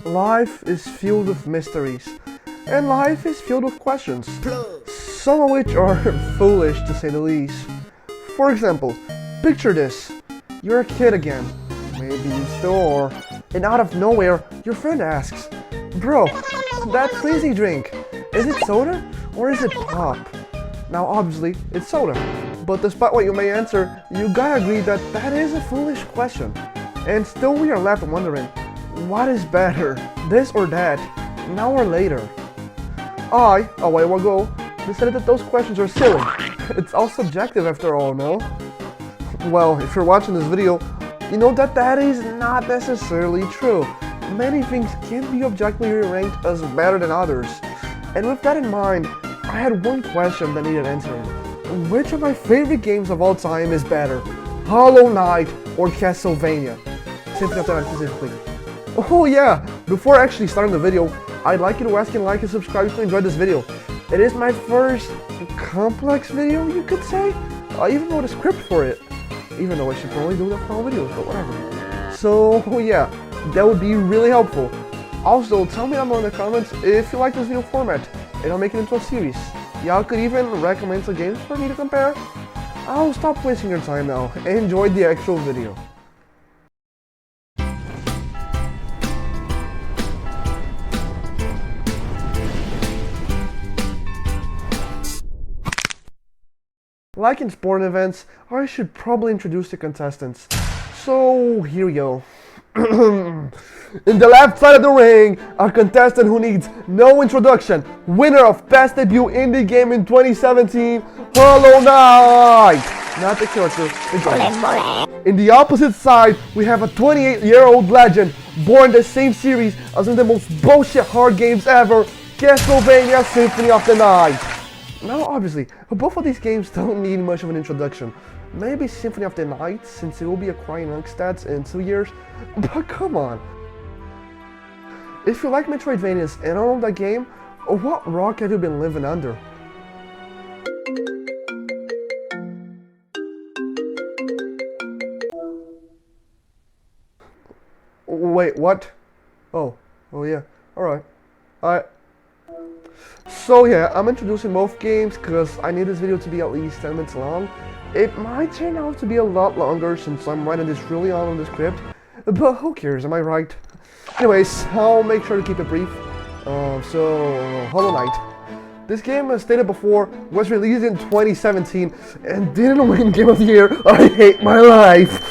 Life is filled with mysteries, and life is filled with questions, some of which are foolish to say the least. For example, picture this. You're a kid again, maybe you still are, and out of nowhere, your friend asks, "Bro, that crazy drink, is it soda or is it pop?" Now obviously, it's soda, but despite what you may answer, you gotta agree that that is a foolish question. And still we are left wondering, what is better, this or that, now or later? I, a while ago, decided that those questions are silly. It's all subjective after all, no? Well, if you're watching this video, you know that that is not necessarily true. Many things can be objectively ranked as better than others. And with that in mind, I had one question that needed answering. Which of my favorite games of all time is better? Hollow Knight or Castlevania? Symphony of the Night specifically. Oh yeah, before actually starting the video, I'd like you to ask and like and subscribe if you enjoyed this video. It is my first complex video, you could say. I even wrote a script for it. Even though I should probably do that for all videos, but whatever. So yeah, that would be really helpful. Also, tell me down below in the comments if you like this video format, and I'll make it into a series. Y'all could even recommend some games for me to compare. I'll stop wasting your time now. Enjoy the actual video. Like in sporting events, I should probably introduce the contestants. So, here we go. In the left side of the ring, a contestant who needs no introduction, winner of Best Debut Indie Game in 2017, Hollow Knight! Not the character, the game. In the opposite side, we have a 28-year-old legend, born in the same series as one of the most bullshit hard games ever, Castlevania Symphony of the Night. Now obviously, both of these games don't need much of an introduction. Maybe Symphony of the Night, since it will be acquiring rank stats in 2 years, but come on. If you like Metroidvanias and own that game, what rock have you been living under? Wait, what? Oh yeah, alright. So yeah, I'm introducing both games because I need this video to be at least 10 minutes long. It might turn out to be a lot longer since I'm writing this really on the script, but who cares, am I right? Anyways, I'll make sure to keep it brief. Hollow Knight. This game, as stated before, was released in 2017 and didn't win Game of the Year. I hate my life!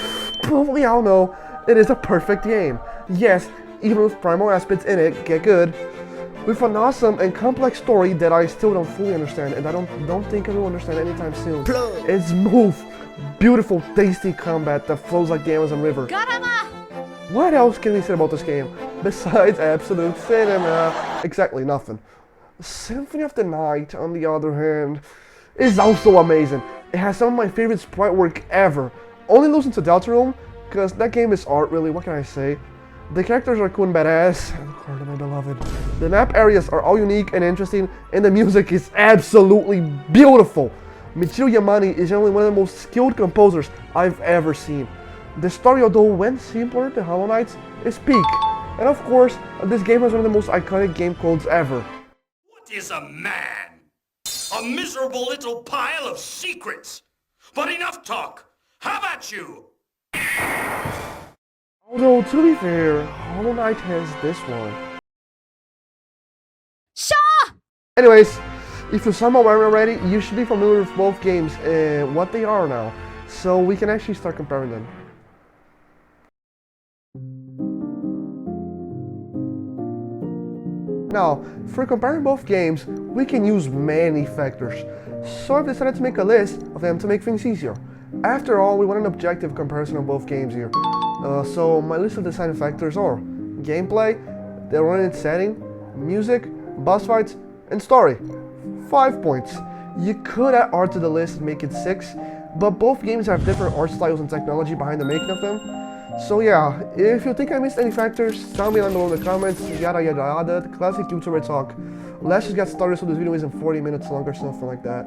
But we all know it is a perfect game. Yes, even with primal aspects in it, get good. With an awesome and complex story that I still don't fully understand, and I don't think I will understand anytime soon. It's smooth, beautiful, tasty combat that flows like the Amazon River. What else can we say about this game, besides absolute cinema? Exactly nothing. Symphony of the Night, on the other hand, is also amazing. It has some of my favorite sprite work ever. Only losing to Deltarune, because that game is art really, what can I say? The characters are cool and badass, and the card of my beloved. The map areas are all unique and interesting, and the music is absolutely beautiful. Michiru Yamane is generally one of the most skilled composers I've ever seen. The story, although when simpler than Hollow Knight's, is peak. And of course, this game has one of the most iconic game codes ever. What is a man? A miserable little pile of secrets. But enough talk. How about you? Although, to be fair, Hollow Knight has this one. Shaw! Anyways, if you somehow aren't already, you should be familiar with both games and what they are now, so we can actually start comparing them. Now, for comparing both games, we can use many factors, so I've decided to make a list of them to make things easier. After all, we want an objective comparison of both games here. So my list of deciding factors are gameplay, the running setting, music, boss fights, and story. 5 points. You could add art to the list and make it 6, but both games have different art styles and technology behind the making of them. So yeah, if you think I missed any factors, tell me down below in the comments, yada yada yada, classic YouTuber talk. Let's just get started so this video isn't 40 minutes long or something like that.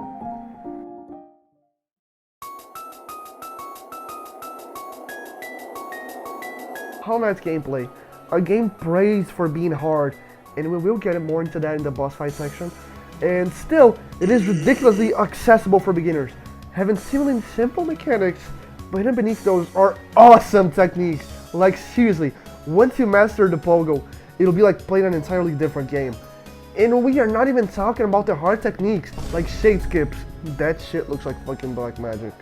Hollow Knight's gameplay. A game praised for being hard, and we will get more into that in the boss fight section. And still, it is ridiculously accessible for beginners, having seemingly simple mechanics, but hidden beneath those are awesome techniques. Like seriously, once you master the pogo, it'll be like playing an entirely different game. And we are not even talking about the hard techniques, like shade skips. That shit looks like fucking black magic.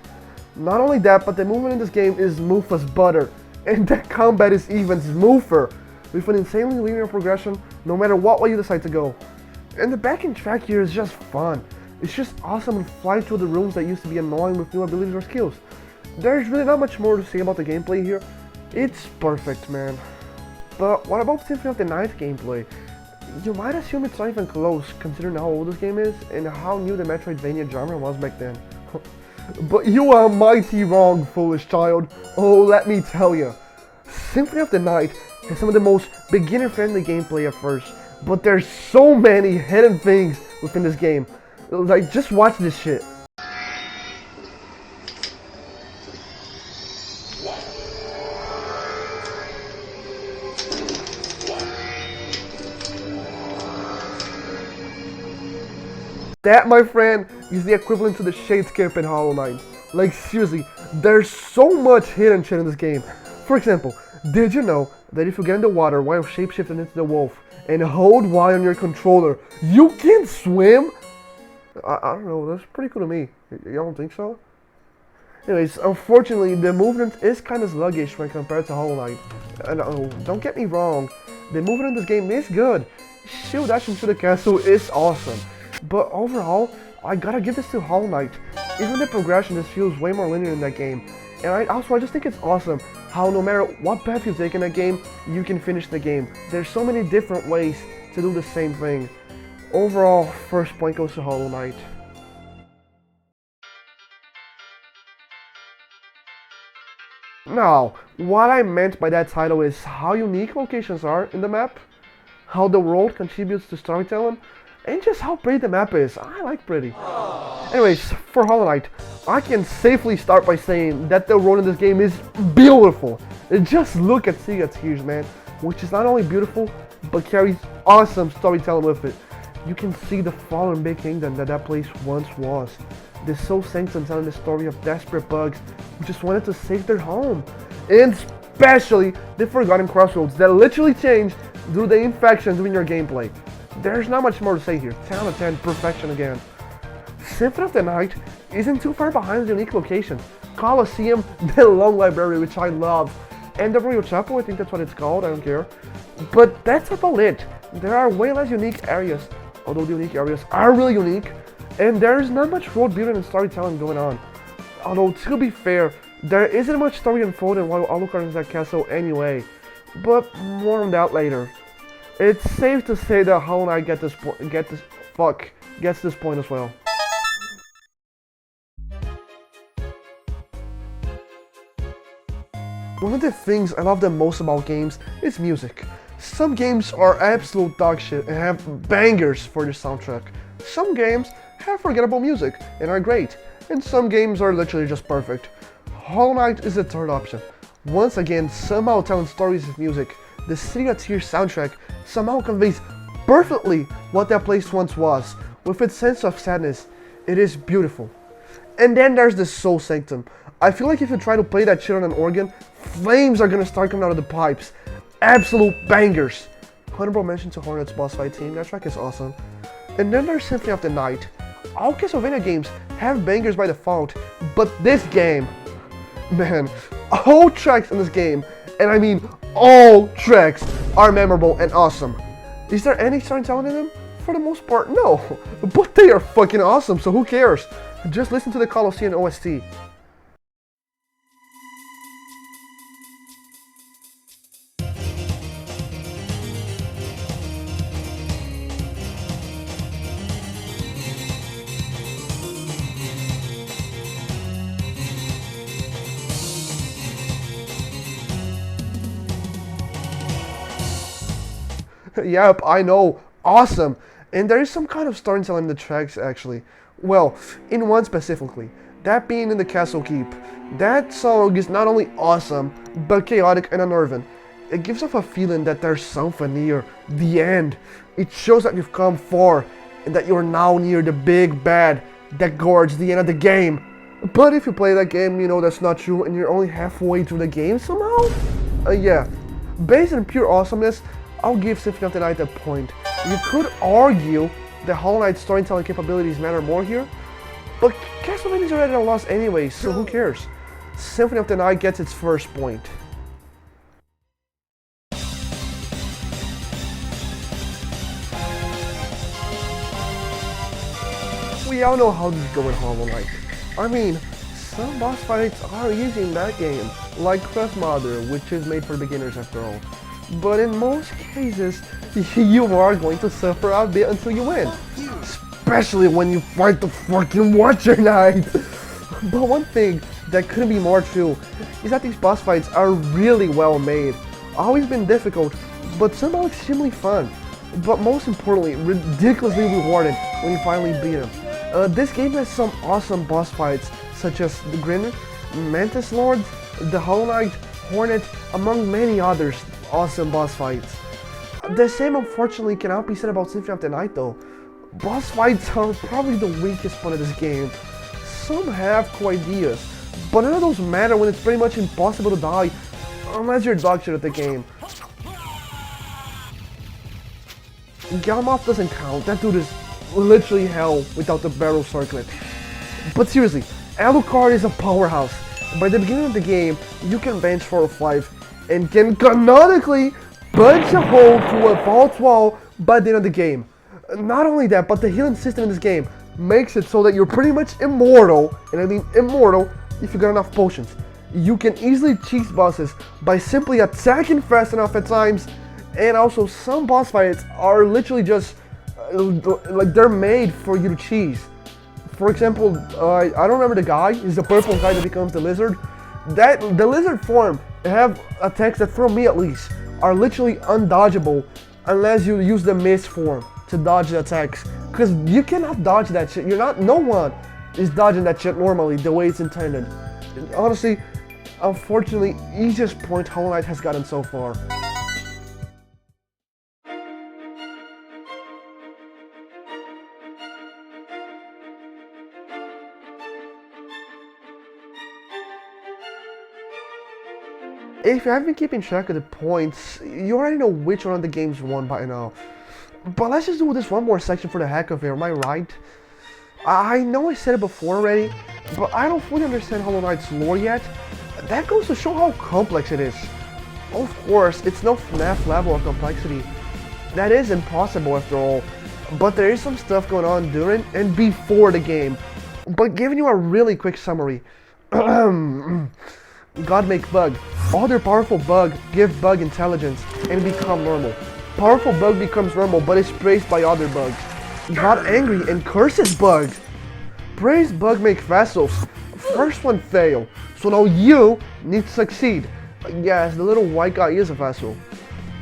Not only that, but the movement in this game is smooth as butter, and the combat is even smoother, with an insanely linear progression no matter what way you decide to go. And the backing track here is just fun. It's just awesome to fly through the rooms that used to be annoying with new abilities or skills. There's really not much more to say about the gameplay here. It's perfect, man. But what about Symphony of the Night gameplay? You might assume it's not even close, considering how old this game is and how new the Metroidvania genre was back then. But you are mighty wrong, foolish child. Oh, let me tell you. Symphony of the Night has some of the most beginner-friendly gameplay at first, but there's so many hidden things within this game. Like, just watch this shit. That, my friend, is the equivalent to the shade skip in Hollow Knight. Like, seriously, there's so much hidden shit in this game. For example, did you know that if you get in the water while shapeshifting into the wolf and hold Y on your controller, you can swim? I don't know, that's pretty cool to me. Y'all don't think so? Anyways, unfortunately, the movement is kind of sluggish when compared to Hollow Knight. And don't get me wrong, the movement in this game is good. Shield dashing through the castle is awesome. But overall, I gotta give this to Hollow Knight. Even the progression just feels way more linear in that game. And I just think it's awesome how no matter what path you take in that game, you can finish the game. There's so many different ways to do the same thing. Overall, first point goes to Hollow Knight. Now, what I meant by that title is how unique locations are in the map, how the world contributes to storytelling, and just how pretty the map is. I like pretty. Anyways, for Hollow Knight, I can safely start by saying that the world in this game is beautiful. Just look at Sea Tears, man, which is not only beautiful, but carries awesome storytelling with it. You can see the fallen big kingdom that place once was. The Soul Sanctum telling the story of desperate bugs who just wanted to save their home. And especially the Forgotten Crossroads that literally changed due to the infections in your gameplay. There's not much more to say here. 10 out of 10, perfection again. Symphony of the Night isn't too far behind the unique locations. Colosseum, the Long Library, which I love, and the Royal Chapel, I think that's what it's called, I don't care. But that's about it. There are way less unique areas, although the unique areas are really unique, and there's not much world building and storytelling going on. Although, to be fair, there isn't much story unfolding while Alucard is at castle anyway. But more on that later. It's safe to say that Hollow Knight gets this point as well. One of the things I love the most about games is music. Some games are absolute dog shit and have bangers for their soundtrack. Some games have forgettable music and are great, and some games are literally just perfect. Hollow Knight is the third option. Once again, somehow telling stories with music. The Sea Tears soundtrack somehow conveys perfectly what that place once was, with its sense of sadness. It is beautiful. And then there's the Soul Sanctum. I feel like if you try to play that shit on an organ, flames are gonna start coming out of the pipes. Absolute bangers. Honorable mention to Hornet's boss fight team, that track is awesome. And then there's Symphony of the Night. All Castlevania games have bangers by default, but this game, man, all tracks in this game, and I mean all tracks, are memorable and awesome. Is there any storytelling in them? For the most part, no. But they are fucking awesome, so who cares? Just listen to the Colosseum OST. Yep, I know. Awesome. And there is some kind of storytelling in the tracks, actually. Well, in one specifically. That being in the Castle Keep. That song is not only awesome, but chaotic and unnerving. It gives off a feeling that there's something near the end. It shows that you've come far and that you're now near the big bad that guards the end of the game. But if you play that game, you know that's not true and you're only halfway through the game somehow? Yeah. Based on pure awesomeness, I'll give Symphony of the Night a point. You could argue that Hollow Knight's storytelling capabilities matter more here, but Castlevania's already at a loss anyway, so who cares? Symphony of the Night gets its first point. We all know how these go in Hollow Knight. I mean, some boss fights are easy in that game, like Clef Mother, which is made for beginners after all. But in most cases, you are going to suffer a bit until you win. Especially when you fight the fucking Watcher Knight. But one thing that couldn't be more true is that these boss fights are really well made. Always been difficult, but somehow extremely fun. But most importantly, ridiculously rewarding when you finally beat them. This game has some awesome boss fights, such as the Grinner, Mantis Lord, the Hollow Knight, Hornet, among many others awesome boss fights. The same unfortunately cannot be said about Symphony of the Night though. Boss fights are probably the weakest part of this game. Some have cool ideas, but none of those matter when it's pretty much impossible to die unless you're dog shit at the game. Galmoth doesn't count, that dude is literally hell without the barrel circlet. But seriously, Alucard is a powerhouse. By the beginning of the game, you can bench 4 or 5 and can canonically punch a hole through a false wall by the end of the game. Not only that, but the healing system in this game makes it so that you're pretty much immortal, and I mean immortal if you got enough potions. You can easily cheese bosses by simply attacking fast enough at times, and also some boss fights are literally just like they're made for you to cheese. For example, I don't remember the guy, he's the purple guy that becomes the lizard. The lizard form have attacks that, for me at least, are literally undodgeable unless you use the mist form to dodge the attacks. Because you cannot dodge that shit. No one is dodging that shit normally the way it's intended. And honestly, unfortunately, easiest point Hollow Knight has gotten so far. If you haven't been keeping track of the points, you already know which one of the games won by now. But let's just do this one more section for the heck of it, am I right? I know I said it before already, but I don't fully understand Hollow Knight's lore yet. That goes to show how complex it is. Of course, it's no FNAF level of complexity. That is impossible after all. But there is some stuff going on during and before the game. But giving you a really quick summary. God make bug. Other powerful bug give bug intelligence and become normal. Powerful bug becomes normal but is praised by other bugs. Got angry and curses bug. Praised bug make vassals. First one fail, so now you need to succeed. Yes, the little white guy is a vassal.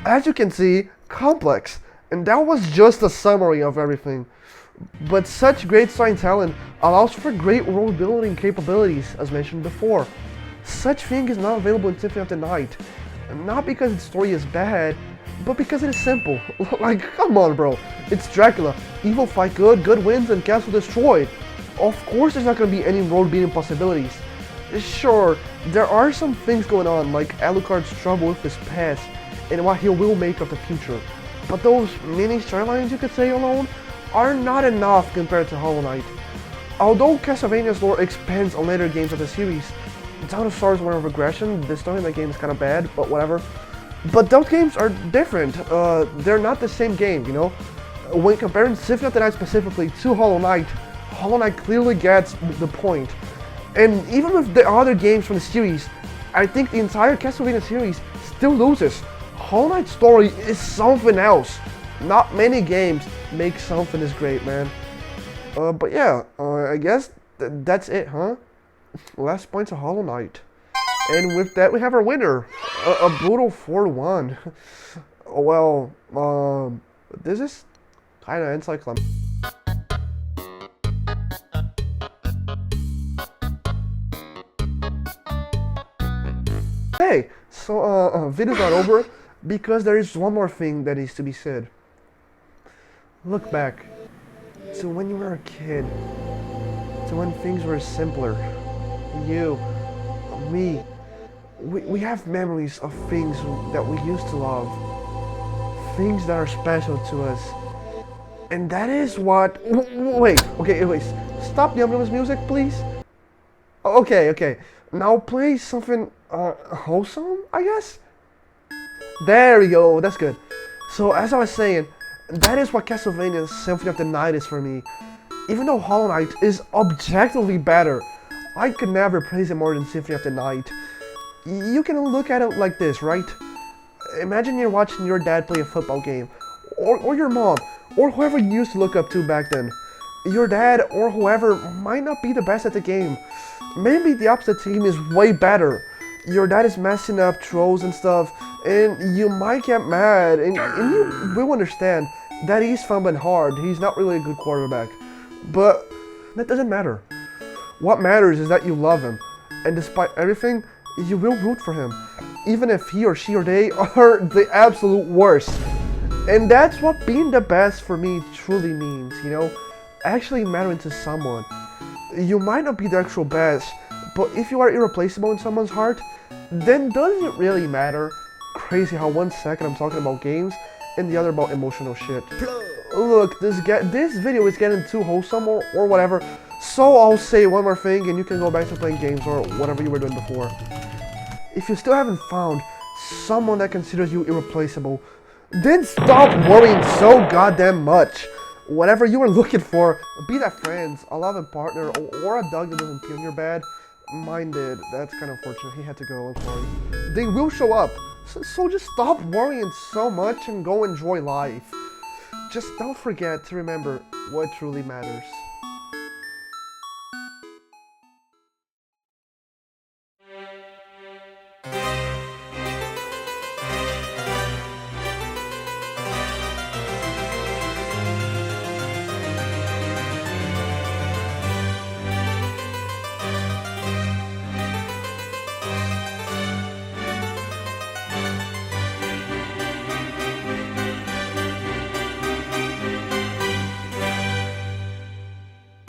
As you can see, complex. And that was just a summary of everything. But such great storytelling allows for great world building capabilities, as mentioned before. Such thing is not available in Symphony of the Night. Not because its story is bad, but because it is simple. Like, come on bro, it's Dracula. Evil fight good, good wins, and castle destroyed. Of course there's not going to be any road beating possibilities. Sure, there are some things going on, like Alucard's trouble with his past, and what he will make of the future. But those mini storylines, you could say alone, are not enough compared to Hollow Knight. Although Castlevania's lore expands on later games of the series, Dawn of Sorrow's War of Regression, the story in that game is kind of bad, but whatever. But those games are different. They're not the same game, you know? When comparing Symphony of the Night specifically to Hollow Knight clearly gets the point. And even with the other games from the series, I think the entire Castlevania series still loses. Hollow Knight's story is something else. Not many games make something this great, man. But yeah, I guess that's it, huh? Last points of Hollow Knight. And with that, we have our winner. A brutal 4-1. Well, this is kind of anticlimactic. Hey, so video's not over because there is one more thing that needs to be said. Look back to when you were a kid, to when things were simpler. You, me, we have memories of things that we used to love, things that are special to us, and that is what. Wait, stop the omnibus music, please. Okay. Now play something wholesome, I guess? There we go, that's good. So as I was saying, that is what Castlevania Symphony of the Night is for me. Even though Hollow Knight is objectively better, I could never praise it more than Symphony of the Night. You can look at it like this, right? Imagine you're watching your dad play a football game, or your mom, or whoever you used to look up to back then. Your dad or whoever might not be the best at the game. Maybe the opposite team is way better. Your dad is messing up throws and stuff, and you might get mad, and you will understand that he's fumbling hard. He's not really a good quarterback. But that doesn't matter. What matters is that you love him, and despite everything, you will root for him, even if he or she or they are the absolute worst. And that's what being the best for me truly means, you know? Actually mattering to someone. You might not be the actual best, but if you are irreplaceable in someone's heart, then doesn't it really matter? Crazy how 1 second I'm talking about games and the other about emotional shit. Look, this video is getting too wholesome or whatever, so I'll say one more thing and you can go back to playing games or whatever you were doing before. If you still haven't found someone that considers you irreplaceable, then stop worrying so goddamn much. Whatever you were looking for, be that friends, a loving partner, or a dog that doesn't pee on your bed. Mine did. That's kind of unfortunate. He had to go. I'm sorry. They will show up. So just stop worrying so much and go enjoy life. Just don't forget to remember what truly matters.